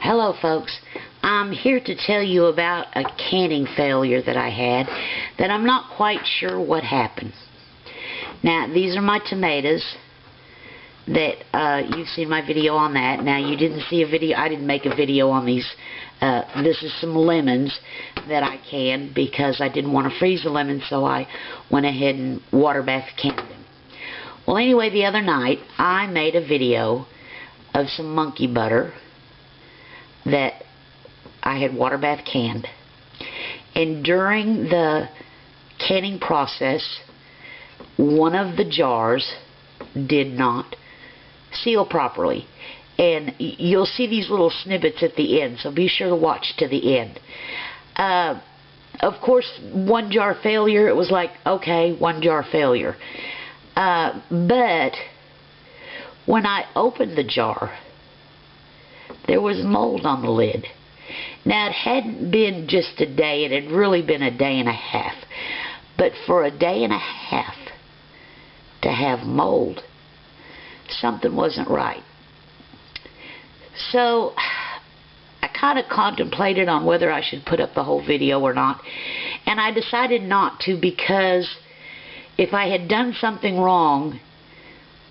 Hello folks, I'm here to tell you about a canning failure that I had that I'm not quite sure what happened. Now these are my tomatoes that you've seen my video on that. Now you didn't see a video, I didn't make a video on these. This is some lemons that I canned because I didn't want to freeze the lemons, so I went ahead and water bath canned them. Well anyway, the other night I made a video of some monkey butter that I had water bath canned, and during the canning process one of the jars did not seal properly, and you'll see these little snippets at the end, so be sure to watch to the end. Of course, one jar failure, it was like, okay, one jar failure, but when I opened the jar there was mold on the lid. Now it hadn't been just a day, it had really been a day and a half. But for a day and a half to have mold, something wasn't right. So I kind of contemplated on whether I should put up the whole video or not. And I decided not to, because if I had done something wrong,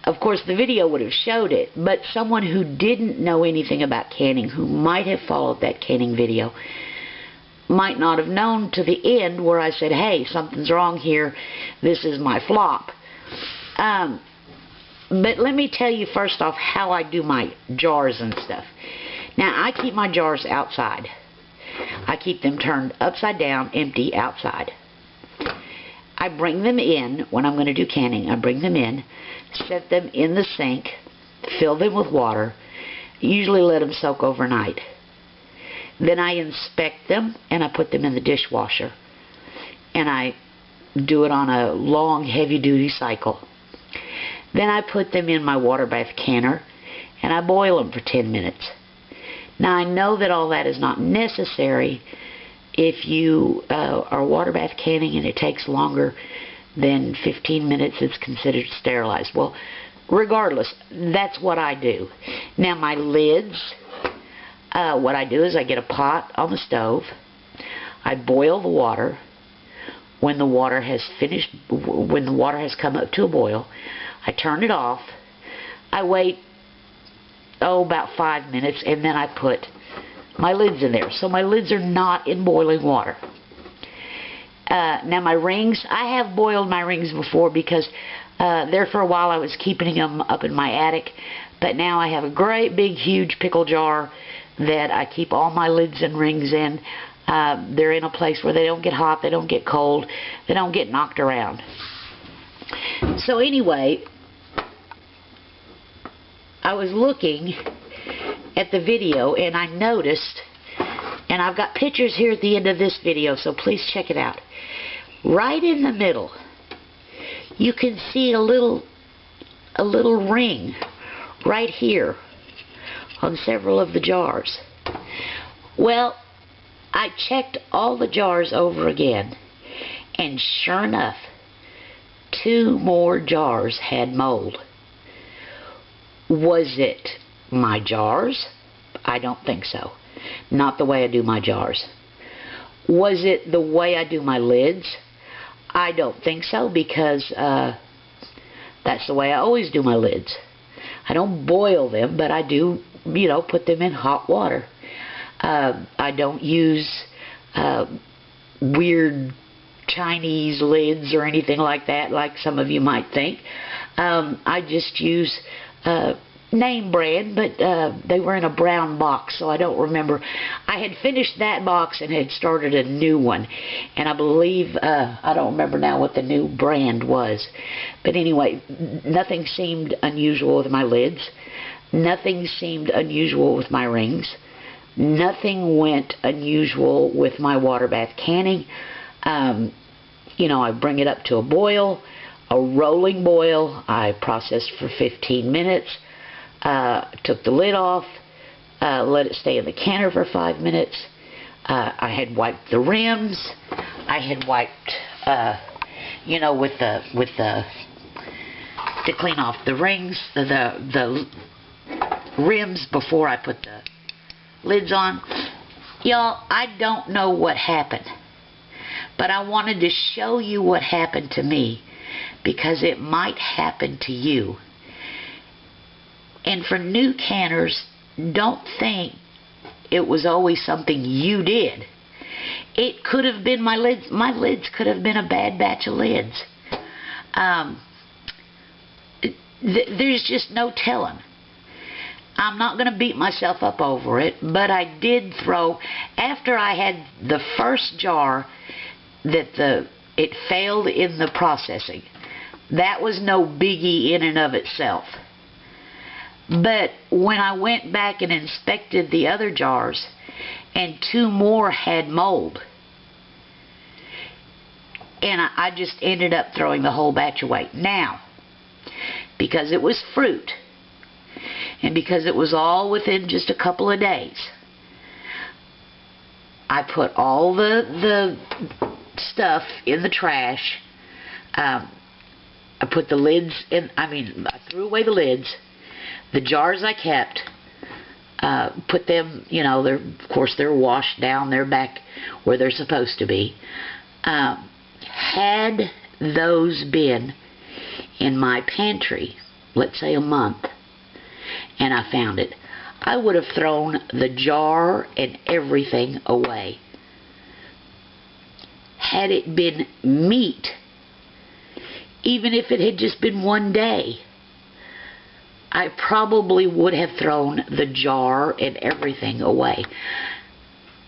of course the video would have showed it, but someone who didn't know anything about canning, who might have followed that canning video, might not have known to the end where I said, hey, something's wrong here, this is my flop. But let me tell you first off how I do my jars and stuff. Now I keep my jars outside. I keep them turned upside down, empty, outside. I bring them in when I'm going to do canning. I bring them in, set them in the sink, fill them with water, usually let them soak overnight. Then I inspect them and I put them in the dishwasher. And I do it on a long, heavy-duty cycle. Then I put them in my water bath canner and I boil them for 10 minutes. Now I know that all that is not necessary if you are water bath canning and it takes longer than 15 minutes, it's considered sterilized. Well, regardless, that's what I do. Now my lids, what I do is I get a pot on the stove, I boil the water. When the water has come up to a boil, I turn it off. I wait, about 5 minutes, and then I put my lids in there. So my lids are not in boiling water. Now my rings, I have boiled my rings before because there for a while I was keeping them up in my attic, but now I have a great big huge pickle jar that I keep all my lids and rings in. They're in a place where they don't get hot, they don't get cold, they don't get knocked around. So anyway, I was looking at the video and I noticed, and I've got pictures here at the end of this video, so please check it out. Right in the middle you can see a little ring right here on several of the jars. Well, I checked all the jars over again, and sure enough 2 more jars had mold. Was it my jars? I don't think so. Not the way I do my jars. Was it the way I do my lids? I don't think so, because that's the way I always do my lids. I don't boil them, but I do, put them in hot water. I don't use weird Chinese lids or anything like that, like some of you might think. I just use name brand, but they were in a brown box, so I don't remember. I had finished that box and had started a new one, and I believe I don't remember now what the new brand was, but anyway, nothing seemed unusual with my lids, nothing seemed unusual with my rings, nothing went unusual with my water bath canning. I bring it up to a boil, a rolling boil. I processed for 15 minutes. Took the lid off, let it stay in the canner for 5 minutes. I had wiped the rims. I had wiped, to clean off the rings, the rims before I put the Lid's on. Y'all, I don't know what happened, but I wanted to show you what happened to me because it might happen to you. And for new canners, don't think it was always something you did. It could have been my lids. My lids could have been a bad batch of lids. There's just no telling. I'm not going to beat myself up over it, but I did throw, after I had the first jar that it failed in the processing. That was no biggie in and of itself. But when I went back and inspected the other jars, and 2 more had mold, and I just ended up throwing the whole batch away. Now, because it was fruit, and because it was all within just a couple of days, I put all the stuff in the trash. I put the lids in, I threw away the lids. The jars I kept, put them, of course they're washed down, they're back where they're supposed to be. Had those been in my pantry, let's say a month, and I found it, I would have thrown the jar and everything away. Had it been meat, even if it had just been one day, I probably would have thrown the jar and everything away.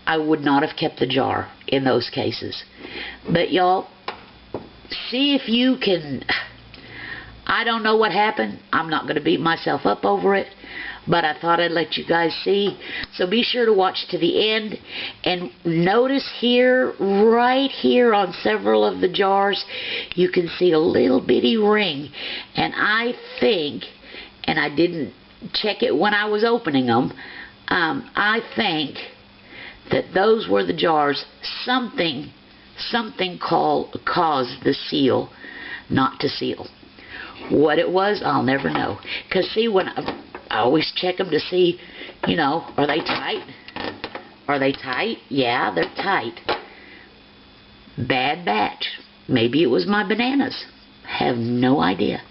I would not have kept the jar in those cases. But y'all, see if you can. I don't know what happened. I'm not going to beat myself up over it, but I thought I'd let you guys see. So be sure to watch to the end, and notice here, right here on several of the jars, you can see a little bitty ring, and I think, and I didn't check it when I was opening them, I think that those were the jars. Something caused the seal not to seal. What it was, I'll never know. Because see, when I always check them to see, are they tight? Are they tight? Yeah, they're tight. Bad batch. Maybe it was my bananas. Have no idea.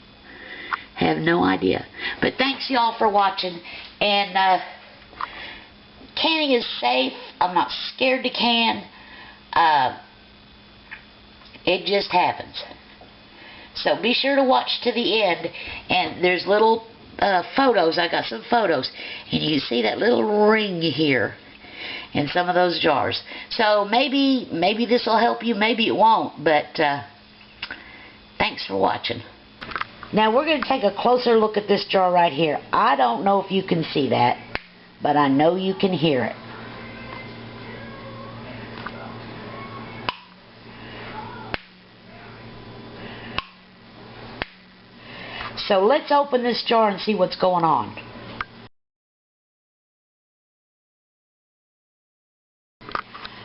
Have no idea. But thanks y'all for watching. And canning is safe. I'm not scared to can. It just happens. So be sure to watch to the end. And there's little photos. I got some photos. And you see that little ring here in some of those jars. So maybe this will help you. Maybe it won't. But thanks for watching. Now we're going to take a closer look at this jar right here. I don't know if you can see that, but I know you can hear it. So let's open this jar and see what's going on.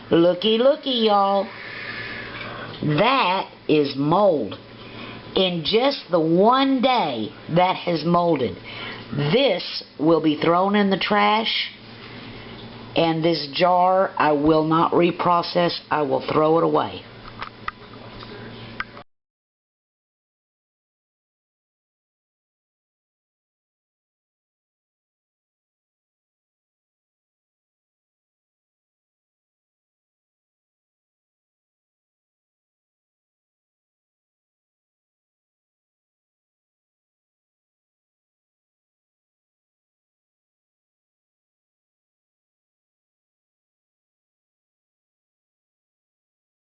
Looky, looky, y'all. That is mold. In just the one day that has molded. This will be thrown in the trash, and this jar I will not reprocess. I will throw it away.